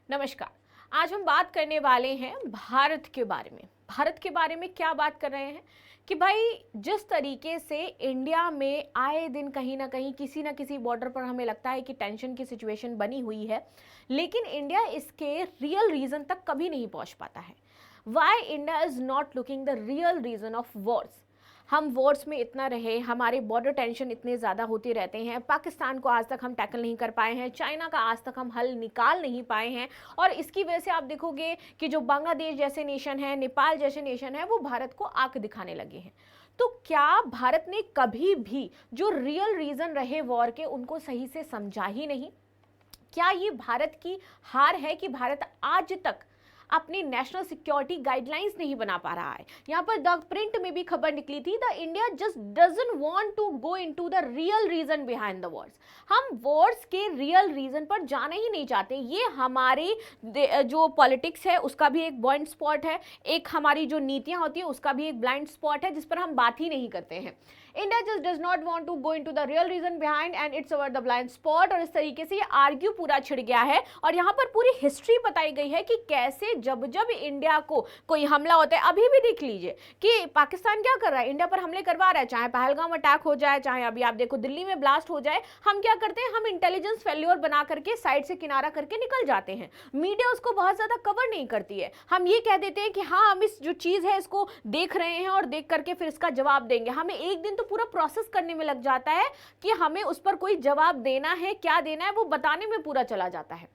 नमस्कार। आज हम बात करने वाले हैं भारत के बारे में। भारत के बारे में क्या बात कर रहे हैं कि भाई जिस तरीके से इंडिया में आए दिन कहीं ना किसी बॉर्डर पर हमें लगता है कि टेंशन की सिचुएशन बनी हुई है, लेकिन इंडिया इसके रियल रीजन तक कभी नहीं पहुंच पाता है। Why India is not looking the real reason of wars. हम वॉर्स में इतना रहे, हमारे बॉर्डर टेंशन इतने ज़्यादा होते रहते हैं, पाकिस्तान को आज तक हम टैकल नहीं कर पाए हैं, चाइना का आज तक हम हल निकाल नहीं पाए हैं, और इसकी वजह से आप देखोगे कि जो बांग्लादेश जैसे नेशन है, नेपाल जैसे नेशन है, वो भारत को आंख दिखाने लगे हैं। तो क्या भारत ने कभी भी जो रियल रीज़न रहे वॉर के उनको सही से समझा ही नहीं? क्या ये भारत की हार है कि भारत आज तक अपनी नेशनल सिक्योरिटी गाइडलाइंस नहीं बना पा रहा है? यहाँ पर द प्रिंट में भी खबर निकली थी, the India just doesn't want to go into the real reason behind the wars. हम वॉर्स के रियल रीजन पर जाना ही नहीं चाहते। ये हमारी जो पॉलिटिक्स है उसका भी एक ब्लाइंड स्पॉट है, एक हमारी जो नीतियां होती है उसका भी एक ब्लाइंड स्पॉट है जिस पर हम बात ही नहीं करते हैं। India just does not want to go into the real reason behind and it's our the blind spot. और इस तरीके से ये आर्ग्यू पूरा छिड़ गया है और यहाँ पर पूरी हिस्ट्री बताई गई है कि कैसे जब जब इंडिया को कोई हमला होता है, अभी भी देख लीजिए कि पाकिस्तान क्या कर रहा है, इंडिया पर हमले करवा रहा है, चाहे पहलगाम अटैक हो जाए, चाहे अभी आप देखो दिल्ली में ब्लास्ट हो जाए, हम क्या करते हैं, हम इंटेलिजेंस फेल्योर बना करके साइड से किनारा करके निकल जाते हैं। मीडिया उसको बहुत ज्यादा कवर नहीं करती है। हम ये कह देते हैं कि हाँ हम इस जो चीज है इसको देख रहे हैं और देख करके फिर इसका जवाब देंगे। हमें एक दिन तो पूरा प्रोसेस करने में लग जाता है कि हमें उस पर कोई जवाब देना है, क्या देना है वो बताने में पूरा चला जाता है।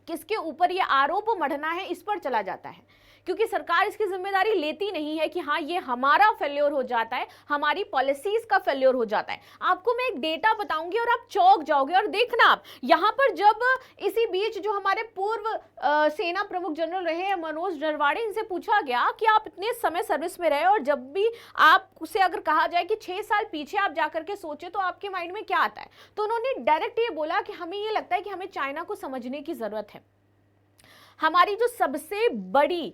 किसके ऊपर ये आरोप मढ़ना है इस पर चला जाता है, क्योंकि सरकार इसकी जिम्मेदारी लेती नहीं है कि हाँ ये हमारा फेल्योर हो जाता है, हमारी पॉलिसीज का फेल्योर हो जाता है। आपको मैं एक डेटा बताऊंगी और आप चौंक जाओगे। और देखना आप यहाँ पर, जब इसी बीच जो हमारे पूर्व सेना प्रमुख जनरल रहे हैं मनोज नरवाणे, इनसे पूछा गया कि आप इतने समय सर्विस में रहे और जब भी आपसे अगर कहा जाए कि 6 साल पीछे आप जाकर के सोचे तो आपके माइंड में क्या आता है, तो उन्होंने डायरेक्ट ये बोला कि हमें ये लगता है कि हमें चाइना को समझने की जरूरत है। हमारी जो सबसे बड़ी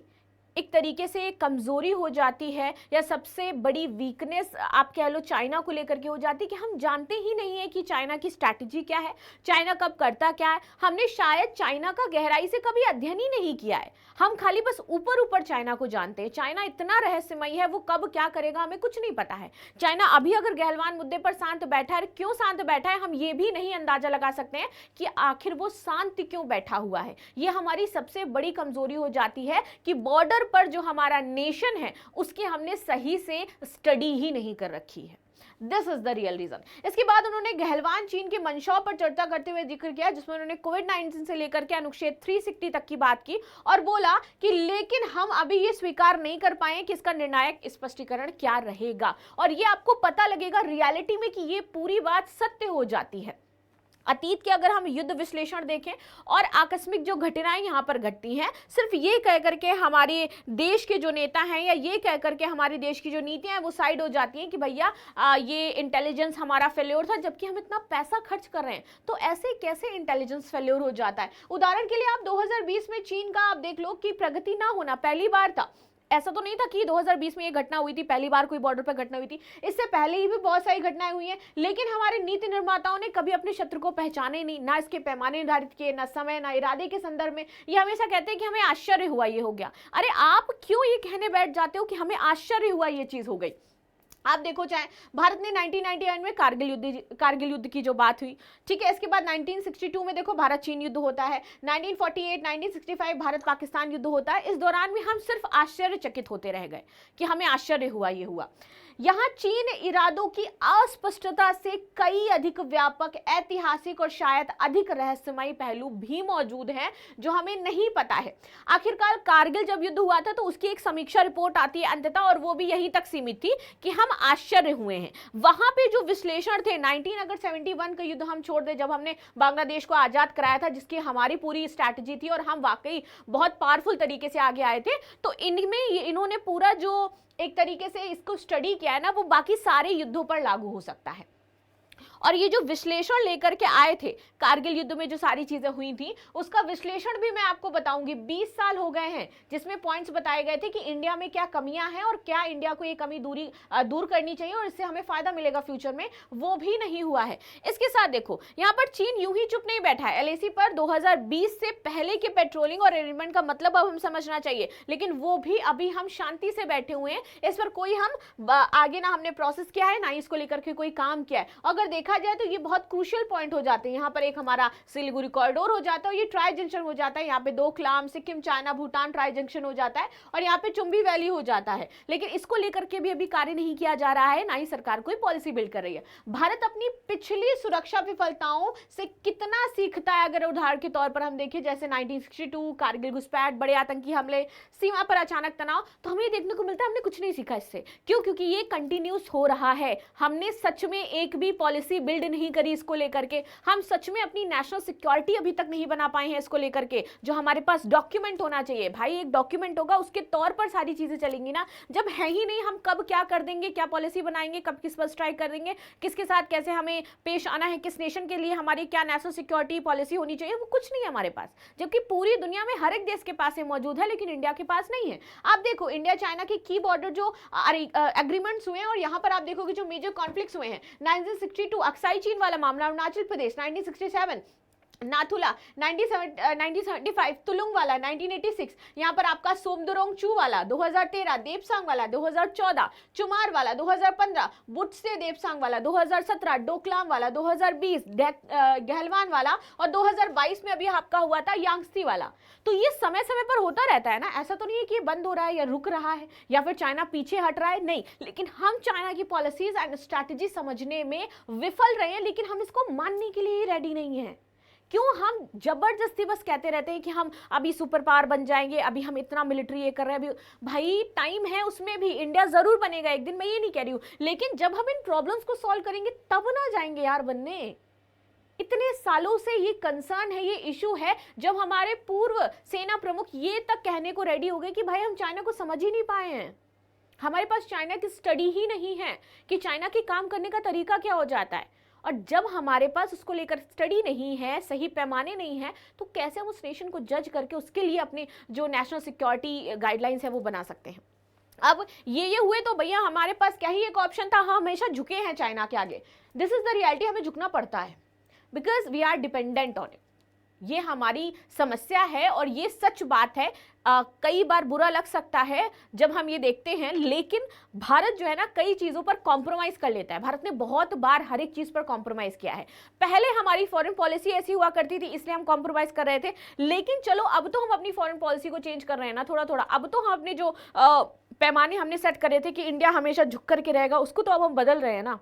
एक तरीके से कमजोरी हो जाती है या सबसे बड़ी वीकनेस आप कह लो चाइना को लेकर के हो जाती है कि हम जानते ही नहीं है कि चाइना की स्ट्रैटेजी क्या है, चाइना कब करता क्या है। हमने शायद चाइना का गहराई से कभी अध्ययन ही नहीं किया है। हम खाली बस ऊपर ऊपर चाइना को जानते हैं। चाइना इतना रहस्यमयी है, वो कब क्या करेगा हमें कुछ नहीं पता है। चाइना अभी अगर गहलवान मुद्दे पर शांत बैठा है, क्यों शांत बैठा है हम ये भी नहीं अंदाजा लगा सकते हैं कि आखिर वो शांत क्यों बैठा हुआ है। ये हमारी सबसे बड़ी कमजोरी हो जाती है कि बॉर्डर पर जो हमारा नेशन है उसकी हमने सही से स्टडी ही नहीं कर रखी है। This is the real reason. इसके बाद उन्होंने गहलवान चीन की मंशाओं पर चर्चा करते हुए जिक्र किया, जिसमें उन्होंने कोविड-19 से लेकर के अनुच्छेद 360 तक की बात की और बोला कि लेकिन हम अभी ये स्वीकार नहीं कर पाए कि इसका निर्णायक स्पष्टीकरण क्या रहेगा। और ये आपको पता लगेगा रियलिटी में कि ये पूरी बात सत्य हो जाती है। अतीत के अगर हम युद्ध विश्लेषण देखें और आकस्मिक जो घटनाएं यहाँ पर घटती हैं, सिर्फ ये कह करके हमारे देश के जो नेता हैं या ये कह करके हमारे देश की जो नीतियां हैं वो साइड हो जाती हैं कि भैया ये इंटेलिजेंस हमारा फेल्योर था, जबकि हम इतना पैसा खर्च कर रहे हैं। तो ऐसे कैसे इंटेलिजेंस फेल्योर हो जाता है? उदाहरण के लिए आप 2020 में चीन का आप देख लो कि प्रगति ना होना पहली बार था। ऐसा तो नहीं था कि 2020 में ये घटना हुई थी, पहली बार कोई बॉर्डर पर घटना हुई थी, इससे पहले ही भी बहुत सारी घटनाएं हुई हैं। लेकिन हमारे नीति निर्माताओं ने कभी अपने शत्रु को पहचाने नहीं, ना इसके पैमाने निर्धारित किए, ना समय, ना इरादे के संदर्भ में। ये हमेशा कहते हैं कि हमें आश्चर्य हुआ ये हो गया। अरे आप क्यों ये कहने बैठ जाते हो कि हमें आश्चर्य हुआ ये चीज हो गई? आप देखो, चाहे भारत ने 1991 में कारगिल युद्ध की जो बात हुई, ठीक है, इसके बाद 1962 में देखो भारत चीन युद्ध होता है, 1948 1965 भारत पाकिस्तान युद्ध होता है। इस दौरान भी हम सिर्फ आश्चर्यचकित होते रह गए कि हमें आश्चर्य हुआ ये हुआ। यहाँ चीन इरादों की अस्पष्टता से कई अधिक व्यापक, ऐतिहासिक और शायद अधिक रहस्यमयी पहलू भी मौजूद हैं जो हमें नहीं पता है। आखिरकार कारगिल जब युद्ध हुआ था तो उसकी एक समीक्षा रिपोर्ट आती है अंततः, और वो भी यहीं तक सीमित थी कि हम आश्चर्य हुए हैं। वहां पे जो विश्लेषण थे, 19 अगर 71 का युद्ध हम छोड़ दे, जब हमने बांग्लादेश को आजाद कराया था, जिसकी हमारी पूरी स्ट्रैटेजी थी और हम वाकई बहुत पावरफुल तरीके से आगे आए थे, तो इनमें इन्होंने पूरा जो एक तरीके से इसको स्टडी किया है ना, वो बाकी सारे युद्धों पर लागू हो सकता है। और ये जो विश्लेषण लेकर के आए थे कारगिल युद्ध में जो सारी चीजें हुई थी, उसका विश्लेषण भी मैं आपको बताऊंगी। 20 साल हो गए हैं जिसमें पॉइंट्स बताए गए थे कि इंडिया में क्या कमियां हैं और क्या इंडिया को ये कमी दूर करनी चाहिए और इससे हमें फायदा मिलेगा फ्यूचर में, वो भी नहीं हुआ है। इसके साथ देखो यहाँ पर चीन यूं ही चुप नहीं बैठा है। एलएसी पर 2020 से पहले के पेट्रोलिंग और एलिमेंट का मतलब अब हम समझना चाहिए, लेकिन वो भी अभी हम शांति से बैठे हुए हैं। इस पर कोई हम आगे ना हमने प्रोसेस किया है ना इसको लेकर के कोई काम किया है। अगर देखा जाए तो ये बहुत क्रूशियल पॉइंट हो जाते हैं। यहाँ पर एक हमारा सिलीगुड़ी कॉरिडोर हो जाता है और ये ट्राई जंक्शन हो जाता है। यहाँ पे Doklam, Sikkim, China, Bhutan tri junction हो जाता है और यहाँ पे चुम्बी वैली हो जाता है। लेकिन इसको लेकर के भी अभी कार्य नहीं किया जा रहा है, ना ही सरकार कोई पॉलिसी बिल्ड कर रही है। भारत अपनी पिछली सुरक्षा विफलताओं से कितना सीखता है? अगर उदाहरण के तौर पर हम देखें जैसे 1962 कारगिल घुसपैठ, बड़े आतंकी हमले, सीमा पर अचानक तनाव, तो हमें देखने को मिलता है हमने कुछ नहीं सीखा इससे। क्यों? क्योंकि ये कंटिन्यूस हो रहा है। हमने सच में एक भी पॉलिसी बिल्ड नहीं करी इसको लेकर के। हम सच में अपनी नेशनल सिक्योरिटी अभी तक नहीं बना पाए हैं इसको लेकर के। जो हमारे पास डॉक्यूमेंट होना चाहिए भाई, एक डॉक्यूमेंट होगा उसके तौर पर सारी चीजें चलेंगी ना। जब है ही नहीं, हम कब क्या कर देंगे, क्या पॉलिसी बनाएंगे, कब किस पर स्ट्राइक कर देंगे, किसके साथ कैसे हमें पेश आना है, किस नेशन के लिए हमारी क्या नेशनल सिक्योरिटी पॉलिसी होनी चाहिए, वो कुछ नहीं है हमारे पास। जबकि पूरी दुनिया में हर एक देश के पास मौजूद है, लेकिन इंडिया के पास नहीं है। आप देखो इंडिया चाइना के की बॉर्डर जो एग्रीमेंट्स हुए हैं और यहाँ पर आप देखोगे जो मेजर कॉन्फ्लिक्ट्स हुए हैं, 1962 अक्साई चीन वाला मामला, अरुणाचल प्रदेश 1967, नाथुला 1975, तुलुंग वाला 1986, यहाँ पर आपका सोमदुरोंग चू वाला 2013, देपसांग वाला 2014, चुमार वाला 2015, बुट्से देपसांग वाला 2017, डोकलाम वाला 2020, गहलवान वाला और 2022 में अभी आपका हुआ था यांगस्ती वाला। तो ये समय समय पर होता रहता है ना, ऐसा तो नहीं है कि ये बंद हो रहा है या रुक रहा है या फिर चाइना पीछे हट रहा है, नहीं। लेकिन हम चाइना की पॉलिसीज एंड स्ट्रैटेजी समझने में विफल रहे हैं, लेकिन हम इसको मानने के लिए रेडी नहीं है। क्यों? हम जबरदस्ती बस कहते रहते हैं कि हम अभी सुपर पावर बन जाएंगे, अभी हम इतना मिलिट्री ये कर रहे हैं। अभी भाई टाइम है, उसमें भी इंडिया जरूर बनेगा एक दिन, मैं ये नहीं कह रही हूं, लेकिन जब हम इन प्रॉब्लम्स को सॉल्व करेंगे तब ना जाएंगे यार बनने। इतने सालों से ये कंसर्न है, ये इशू है। जब हमारे पूर्व सेना प्रमुख ये तक कहने को रेडी हो गए कि भाई हम चाइना को समझ ही नहीं पाए हैं, हमारे पास चाइना की स्टडी ही नहीं है कि चाइना के काम करने का तरीका क्या हो जाता है। और जब हमारे पास उसको लेकर स्टडी नहीं है, सही पैमाने नहीं है, तो कैसे हम उस नेशन को जज करके उसके लिए अपने जो नेशनल सिक्योरिटी गाइडलाइंस है वो बना सकते हैं। अब ये हुए तो भैया हमारे पास क्या ही एक ऑप्शन था, हम हमेशा झुके हैं चाइना के आगे। दिस इज द रियलिटी, हमें झुकना पड़ता है because we are dependent on it. ये हमारी समस्या है और ये सच बात है। कई बार बुरा लग सकता है जब हम ये देखते हैं, लेकिन भारत जो है ना कई चीज़ों पर कॉम्प्रोमाइज़ कर लेता है। भारत ने बहुत बार हर एक चीज़ पर कॉम्प्रोमाइज़ किया है। पहले हमारी फॉरेन पॉलिसी ऐसी हुआ करती थी इसलिए हम कॉम्प्रोमाइज़ कर रहे थे, लेकिन चलो अब तो हम अपनी फॉरेन पॉलिसी को चेंज कर रहे हैं ना थोड़ा थोड़ा। अब तो हम अपने जो पैमाने हमने सेट करे थे कि इंडिया हमेशा झुक करके रहेगा, उसको तो अब हम बदल रहे हैं ना।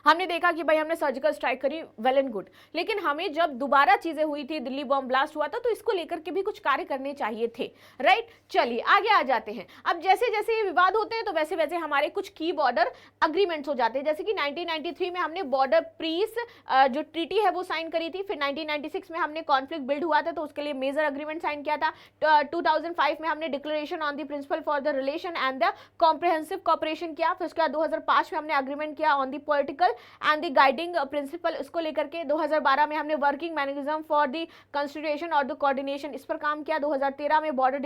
हमने देखा कि भाई हमने सर्जिकल स्ट्राइक करी, वेल एंड गुड, लेकिन हमें जब दोबारा चीजें हुई थी, दिल्ली बॉम्ब ब्लास्ट हुआ था, तो इसको लेकर के भी कुछ कार्य करने चाहिए थे, राइट। चलिए आगे आ जाते हैं। अब जैसे जैसे ये विवाद होते हैं तो वैसे वैसे हमारे कुछ की बॉर्डर अग्रीमेंट्स हो जाते हैं। जैसे कि 1993 में हमने बॉर्डर पीस जो ट्रीटी है वो साइन करी थी। फिर 1996 में हमने कॉन्फ्लिक्ट बिल्ड हुआ था तो उसके लिए मेजर अग्रीमेंट साइन किया था। 2005 में हमने declaration on the principle for the relation and the comprehensive cooperation किया। फिर उसके बाद 2005 में हमने अग्रीमेंट किया on the political and the guiding principle, इसको लेकर के 2012 में हमने working mechanism for the consideration और द कोऑर्डिनेशन, इस पर काम किया। 2013 में बॉर्डर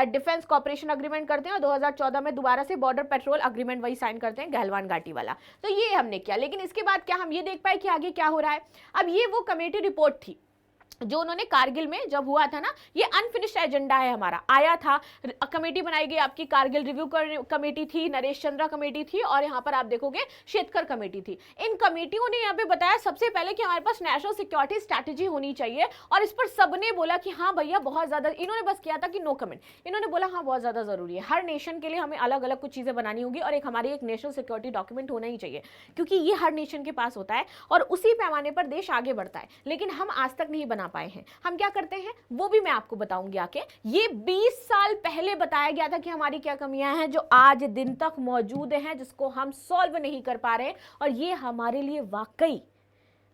डिफेंस कॉपरेशन अग्रीमेंट करते हैं और 2014 में दोबारा से बॉर्डर पेट्रोल अग्रीमेंट वही साइन करते हैं, गहलवान घाटी वाला। तो ये हमने किया, लेकिन इसके बाद क्या हम ये देख पाए कि आगे क्या हो रहा है। अब ये वो कमेटी रिपोर्ट थी जो उन्होंने कारगिल में जब हुआ था ना, ये अनफिनिश्ड एजेंडा है हमारा, आया था। कमेटी बनाई गई, आपकी कारगिल रिव्यू कमेटी थी, नरेश चंद्रा कमेटी थी और यहाँ पर आप देखोगे शेतकर कमेटी थी। इन कमेटियों ने यहाँ पे बताया सबसे पहले कि हमारे पास नेशनल सिक्योरिटी स्ट्रैटेजी होनी चाहिए और इस पर सबने बोला कि हाँ भैया बहुत ज्यादा, इन्होंने बस किया था कि नो कमेंट, इन्होंने बोला हाँ बहुत ज्यादा जरूरी है, हर नेशन के लिए हमें अलग अलग कुछ चीजें बनानी होगी और एक हमारी एक नेशनल सिक्योरिटी डॉक्यूमेंट होना ही चाहिए, क्योंकि ये हर नेशन के पास होता है और उसी पैमाने पर देश आगे बढ़ता है। लेकिन हम आज तक नहीं बना पाए हैं। हम क्या करते हैं वो भी मैं आपको बताऊंगी आके। ये 20 साल पहले बताया गया था कि हमारी क्या कमियां हैं जो आज दिन तक मौजूद हैं, जिसको हम सॉल्व नहीं कर पा रहे। और ये हमारे लिए वाकई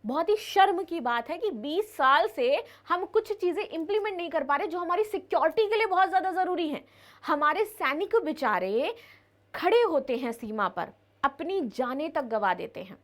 बहुत ही शर्म की बात है कि 20 साल से हम कुछ चीजें इंप्लीमेंट नहीं कर पा रहे जो हमारी सिक्योरिटी के लिए बहुत ज्यादा जरूरी है। हमारे सैनिक बेचारे खड़े होते हैं सीमा पर, अपनी जानें तक गवा देते हैं,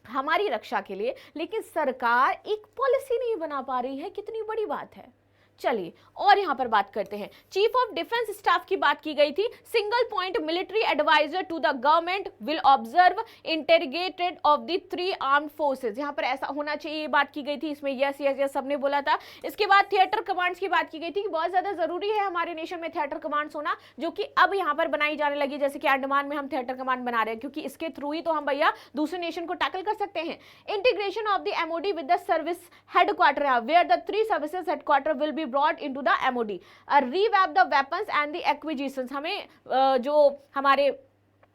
हमारी रक्षा के लिए, लेकिन सरकार एक पॉलिसी नहीं बना पा रही है। कितनी बड़ी बात है। चलिए और यहां पर बात करते हैं, चीफ ऑफ डिफेंस स्टाफ की बात की गई थी। Single point, military adviser to the government will observe integrated of the 3 armed forces. यहां पर ऐसा होना चाहिए, ये बात की गई थी। इसमें यस यस यस सबने बोला था। इसके बाद थिएटर कमांड्स की बात की गई थी कि बहुत ज्यादा जरूरी है हमारे नेशन में थिएटर कमांड्स होना, जो कि अब यहां पर बनाई जाने लगी। जैसे कि अंडमान में हम थिएटर कमांड बना रहे हैं, क्योंकि इसके थ्रू ही तो हम भैया दूसरे नेशन को टैकल कर सकते हैं। Integration of the MOD with the service headquarter, where the 3 services headquarter will be brought into the MOD, revamp the weapons and the acquisitions। हमें जो हमारे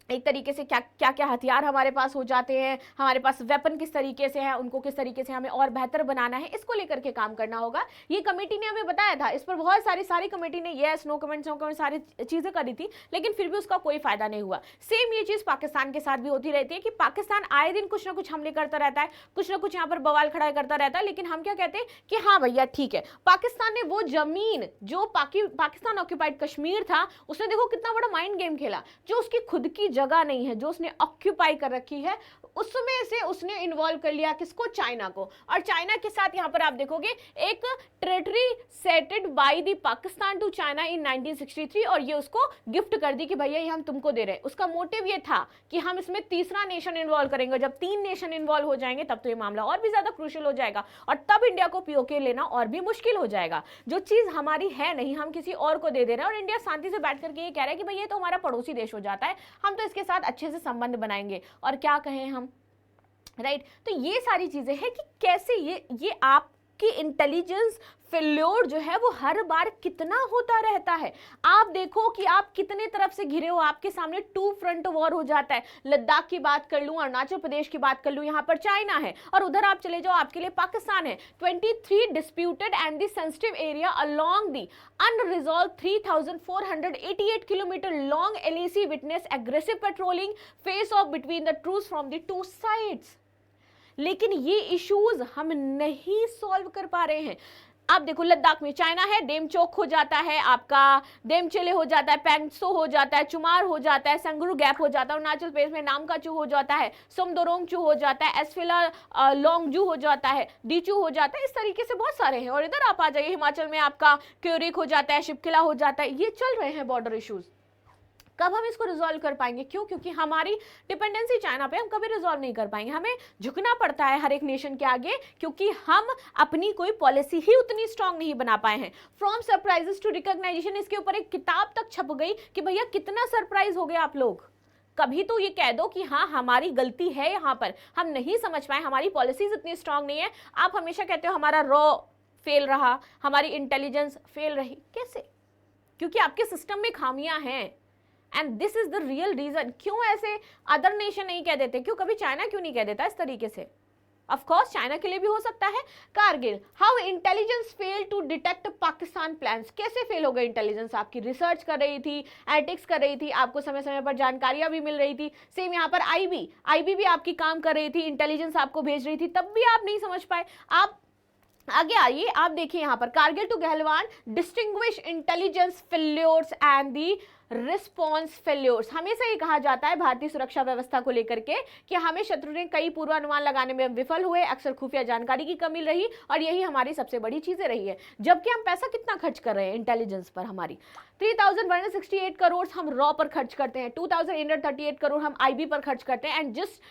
एक तरीके से क्या क्या क्या हथियार हमारे पास हो जाते हैं, हमारे पास वेपन किस तरीके से है, उनको किस तरीके से हमें और बेहतर बनाना है, इसको लेकर के काम करना होगा। ये कमेटी ने हमें बताया था। इस पर बहुत सारी कमेटी ने यस नो कमेंट्स सारी चीजें करी थी, लेकिन फिर भी उसका कोई फायदा नहीं हुआ। सेम ये चीज पाकिस्तान के साथ भी होती रहती है कि पाकिस्तान आए दिन कुछ ना कुछ हमले करता रहता है, कुछ ना कुछ यहाँ पर बवाल खड़ा करता रहता है, लेकिन हम क्या कहते हैं कि हाँ भैया ठीक है, पाकिस्तान ने वो जमीन जो पाकिस्तान ऑक्यूपाइड कश्मीर था, उसने देखो कितना बड़ा माइंड गेम खेला। जो उसकी खुद की जगह नहीं है, जो उसने ऑक्यूपाई कर रखी है, उसमें से उसने इन्वॉल्व कर लिया किसको? चाइना को। और चाइना के साथ यहां पर आप देखोगे एक territory ceded by the Pakistan to China in 1963, और ये उसको गिफ्ट कर दी कि भैया ये हम तुमको दे रहे हैं। उसका मोटिव ये था कि हम इसमें तीसरा नेशन इन्वॉल्व करेंगे। जब 3 नेशन इन्वॉल्व हो जाएंगे तब तो ये मामला और भी ज्यादा क्रूशियल हो जाएगा, और तब इंडिया को पीओके लेना और भी मुश्किल हो जाएगा। जो चीज हमारी है नहीं, हम किसी और को दे दे रहे हैं, और इंडिया शांति से बैठ करके ये कह रहा है कि भाई ये तो हमारा पड़ोसी देश हो जाता है, हम तो इसके साथ अच्छे से संबंध बनाएंगे। और क्या कहें हम, राइट? तो ये सारी चीजें हैं कि कैसे ये आपकी इंटेलिजेंस फेल्योर जो है वो हर बार कितना होता रहता है। आप देखो कि आप कितने तरफ से घिरे हो, आपके सामने 2 फ्रंट वॉर हो जाता है। लद्दाख की बात कर लूं, अरुणाचल प्रदेश की बात कर लूं, यहाँ पर चाइना है, और उधर आप चले जाओ आपके लिए पाकिस्तान है। 23 disputed and the sensitive area along the unresolved 3488 kilometre long LAC witness aggressive patrolling face off between the troops from the 2 sides. लेकिन ये इश्यूज हम नहीं सॉल्व कर पा रहे हैं। आप देखो लद्दाख में चाइना है, डेमचोक हो जाता है, आपका डेमचेले हो जाता है, पैंगसो हो जाता है, चुमार हो जाता है, संगरू गैप हो जाता है, अरुणाचल प्रदेश में नामकाचू हो जाता है, सोमदोरोंगचू हो जाता है, एसफिला लोंगजू हो जाता है, डीचू हो जाता है। इस तरीके से बहुत सारे हैं। और इधर आप आ जाइए, हिमाचल में आपका क्योरिक हो जाता है, शिपकिला हो जाता है। ये चल रहे हैं बॉर्डर इश्यूज। कब हम इसको रिजॉल्व कर पाएंगे? क्यों? क्योंकि हमारी डिपेंडेंसी चाइना पे, हम कभी रिजॉल्व नहीं कर पाएंगे। हमें झुकना पड़ता है हर एक नेशन के आगे, क्योंकि हम अपनी कोई पॉलिसी ही उतनी स्ट्रांग नहीं बना पाए हैं। फ्रॉम सरप्राइजेस टू रिकॉग्नाइजेशन, इसके ऊपर एक किताब तक छप गई कि भैया कितना सरप्राइज हो गए आप लोग। कभी तो ये कह दो कि हाँ हमारी गलती है, यहाँ पर हम नहीं समझ पाए, हमारी पॉलिसीज इतनी स्ट्रांग नहीं है। आप हमेशा कहते हो हमारा रॉ फेल रहा, हमारी इंटेलिजेंस फेल रही। कैसे? क्योंकि आपके सिस्टम में खामियां हैं, and this is the real reason. क्यों ऐसे अदर नेशन नहीं कह देते? क्यों? कभी चाइना क्यों नहीं कह देता इस तरीके से? ऑफ कोर्स चाइना के लिए भी हो सकता है। Kargil, how intelligence fail to detect Pakistan plans. कैसे फेल हो गई इंटेलिजेंस? आपकी रिसर्च कर रही थी, एनालिटिक्स कर रही थी, आपको समय समय पर जानकारियां भी मिल रही थी। सेम यहाँ पर आईबी भी आपकी काम कर रही थी, इंटेलिजेंस आपको भेज रही थी, तब भी आप नहीं समझ पाए। आप आगे आइए, आप देखिए यहाँ पर Kargil to Galwan distinguish intelligence failures and the response failures. हमेशा ये कहा जाता है भारतीय सुरक्षा व्यवस्था को लेकर के कि हमें शत्रु ने कई पूर्वानुमान लगाने में विफल हुए, अक्सर खुफिया जानकारी की कमी रही, और यही हमारी सबसे बड़ी चीजें रही है। जबकि हम पैसा कितना खर्च कर रहे हैं इंटेलिजेंस पर? हमारी 3168 करोड़ हम रॉ पर खर्च करते हैं, 2838 करोड़ हम आईबी पर खर्च करते हैं, and just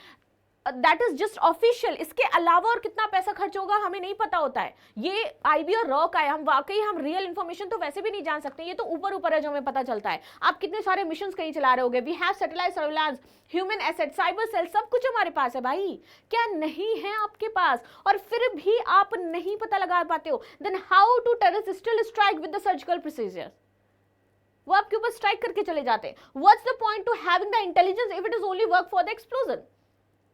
that is just official. इसके अलावा और कितना पैसा खर्च होगा हमें नहीं पता होता है। ये आईबी और रॉ का है, हम रियल इंफॉर्मेशन तो वैसे भी नहीं जान सकते, ये तो ऊपर है जो हमें पता चलता है। आप कितने सारे मिशन कहीं चला रहे होगे। We have satellite surveillance, human asset, cyber cell, सब कुछ हमारे पास है भाई। क्या नहीं है आपके पास? और फिर भी आप नहीं पता लगा पाते हो। Then how to terrorist still strike with the surgical precision? वो आपके ऊपर स्ट्राइक करके चले जाते हैं। What's the point to having the intelligence if it is only work for the explosion?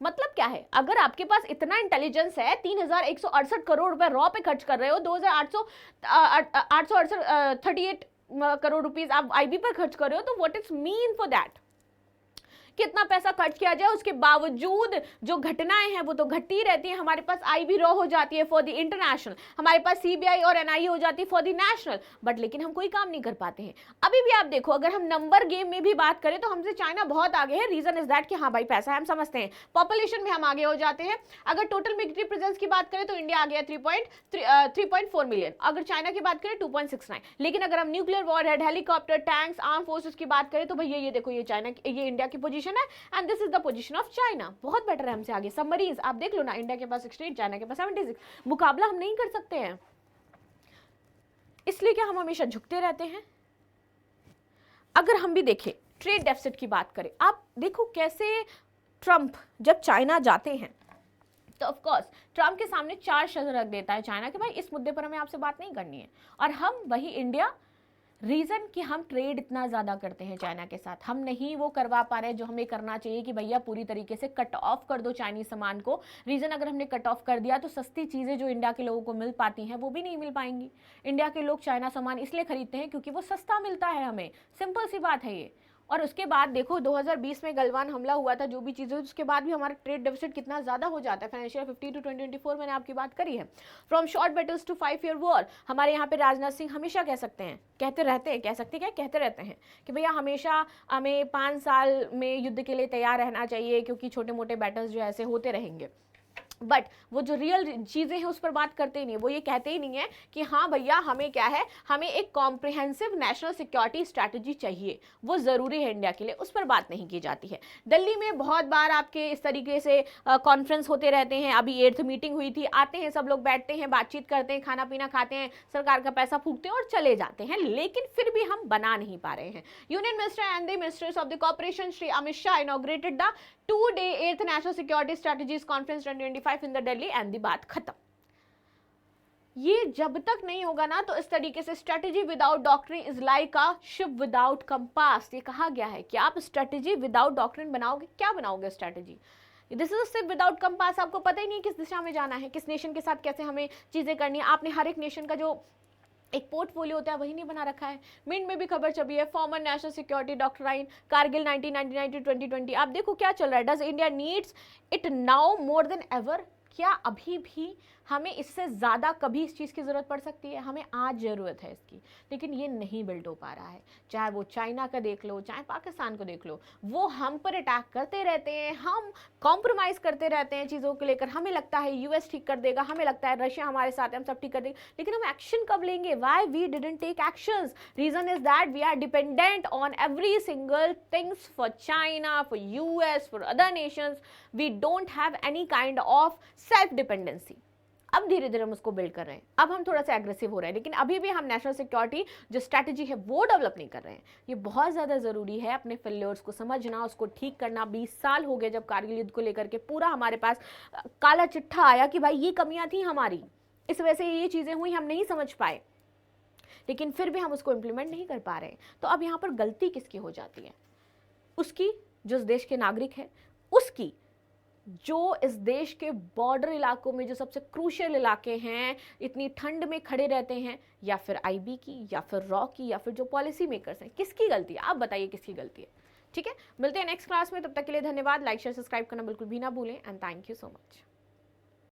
मतलब क्या है? अगर आपके पास इतना इंटेलिजेंस है, 3168 करोड़ रुपए रॉ पे खर्च कर रहे हो, 2838 करोड़ रुपीस आप आईबी पर खर्च कर रहे हो, तो what is mean for that? कितना पैसा खर्च किया जाए, उसके बावजूद जो घटनाएं हैं वो तो घटती रहती हैं। हमारे पास आईबी रॉ हो जाती है फॉर द इंटरनेशनल, हमारे पास सीबीआई और एनआईए हो जाती है फॉर द नेशनल, बट लेकिन हम कोई काम नहीं कर पाते हैं। अभी भी आप देखो, अगर हम नंबर गेम में भी बात करें तो हमसे चाइना बहुत आगे है। रीजन इज दैट कि हाँ भाई पैसा है, हम समझते हैं, पॉपुलेशन में हम आगे हो जाते हैं। अगर टोटल मिलिट्री प्रेजेंस की बात करें तो इंडिया आ गया 3.4 मिलियन, अगर चाइना की बात करें 2.69। लेकिन अगर हम nuclear warhead, helicopter, tanks, arm forces की बात करें तो भैया ये देखो, ये चाइना, ये इंडिया की पोजीशन है and this is the position of China. बहुत बेटर है हमसे आगे। सबमरीन्स आप देख लो ना, इंडिया के पास 16, चाइना के पास 76, मुकाबला हम नहीं कर सकते हैं। इसलिए क्या हम हमेशा झुकते रहते हैं। अगर हम भी देखें ट्रेड डेफिसिट की बात करें, आप देखो कैसे ट्रंप जब चाइना जाते हैं तो ऑफ कोर्स ट्रंप के सामने 4 शर्त रख देता है चाइना कि भाई इस मुद्दे पर हमें आपसे बात नहीं करनी है, और हम वही इंडिया, रीज़न कि हम ट्रेड इतना ज़्यादा करते हैं चाइना के साथ, हम नहीं वो करवा पा रहे जो हमें करना चाहिए कि भैया पूरी तरीके से कट ऑफ कर दो चाइनीज सामान को। रीज़न अगर हमने कट ऑफ कर दिया तो सस्ती चीज़ें जो इंडिया के लोगों को मिल पाती हैं वो भी नहीं मिल पाएंगी। इंडिया के लोग चाइना सामान इसलिए खरीदते हैं क्योंकि वो सस्ता मिलता है हमें, सिंपल सी बात है ये। और उसके बाद देखो 2020 में गलवान हमला हुआ था, जो भी चीज़ें, उसके बाद भी हमारा ट्रेड डेफिसिट कितना ज़्यादा हो जाता है। फाइनेंशियल 50 to 2024 मैंने आपकी बात करी है। From short battles to 5 year war, हमारे यहाँ पे राजनाथ सिंह हमेशा कह सकते हैं, कहते रहते हैं, कह सकते क्या, कहते रहते हैं कि भैया हमेशा हमें 5 साल में युद्ध के लिए तैयार रहना चाहिए क्योंकि छोटे मोटे बैटल्स जो ऐसे होते रहेंगे। बट वो जो रियल चीज़ें हैं उस पर बात करते ही नहीं। वो ये कहते ही नहीं है कि हाँ भैया हमें क्या है, हमें एक कॉम्प्रिहेंसिव नेशनल सिक्योरिटी स्ट्रैटेजी चाहिए, वो ज़रूरी है इंडिया के लिए, उस पर बात नहीं की जाती है। दिल्ली में बहुत बार आपके इस तरीके से कॉन्फ्रेंस होते रहते हैं। अभी 8th मीटिंग हुई थी, आते हैं सब लोग, बैठते हैं, बातचीत करते हैं, खाना पीना खाते हैं, सरकार का पैसा फूकते हैं और चले जाते हैं, लेकिन फिर भी हम बना नहीं पा रहे हैं। Union minister and the ministers of the corporation Shri Amit Shah inaugurated the 2-day 8th national security strategies conference 2025 in the Delhi and the बात खत्म। ये जब तक नहीं होगा ना, तो इस तरीके से strategy without doctrine is like a ship without compass, ये कहा गया है कि आप स्ट्रेटेजी विदाउट डॉक्ट्रिन बनाओगे, क्या बनाओगे strategy? This is ship without compass, आपको पता ही नहीं किस दिशा में जाना है, किस नेशन के साथ कैसे हमें चीजें करनी है। आपने हर एक नेशन का जो एक पोर्टफोलियो होता है वही नहीं बना रखा है। मिंट में भी खबर छपी है, farmer national security doctrine Kargil 1999 to 2020। आप देखो क्या चल रहा है, does India needs it now more than ever? क्या अभी भी हमें इससे ज़्यादा कभी इस चीज़ की ज़रूरत पड़ सकती है? हमें आज ज़रूरत है इसकी, लेकिन ये नहीं बिल्ड हो पा रहा है। चाहे वो चाइना का देख लो, चाहे पाकिस्तान को देख लो, वो हम पर अटैक करते रहते हैं, हम कॉम्प्रोमाइज़ करते रहते हैं चीज़ों को लेकर। हमें लगता है यूएस ठीक कर देगा, हमें लगता है रशिया हमारे साथ है, हम सब ठीक कर देंगे, लेकिन हम एक्शन कब लेंगे? Why we didn't take actions? Reason is that we are dependent on every single things for China, for US, for other nations. We don't have any kind of self dependency. अब धीरे धीरे हम उसको build कर रहे हैं, अब हम थोड़ा सा एग्रेसिव हो रहे हैं, लेकिन अभी भी हम नेशनल सिक्योरिटी जो स्ट्रैटेजी है वो डेवलप नहीं कर रहे हैं। ये बहुत ज़्यादा ज़रूरी है, अपने फेल्योर्स को समझना, उसको ठीक करना। 20 साल हो गए जब कारगिल युद्ध को लेकर के पूरा हमारे पास काला चिट्ठा आया कि भाई ये कमियां थी हमारी, इस वजह से ये चीज़ें हुई, हम नहीं समझ पाए, लेकिन फिर भी हम उसको इम्प्लीमेंट नहीं कर पा रहे हैं। तो अब यहाँ पर गलती किसकी हो जाती है? उसकी जो इस देश के नागरिक है, उसकी जो इस देश के बॉर्डर इलाकों में जो सबसे क्रूशियल इलाके हैं, इतनी ठंड में खड़े रहते हैं, या फिर आईबी की, या फिर रॉ की, या फिर जो पॉलिसी मेकर्स हैं, किसकी गलती है? आप बताइए किसकी गलती है? ठीक है, मिलते हैं नेक्स्ट क्लास में, तब तक के लिए धन्यवाद। लाइक शेयर सब्सक्राइब करना बिल्कुल भी ना भूलें and thank you so much.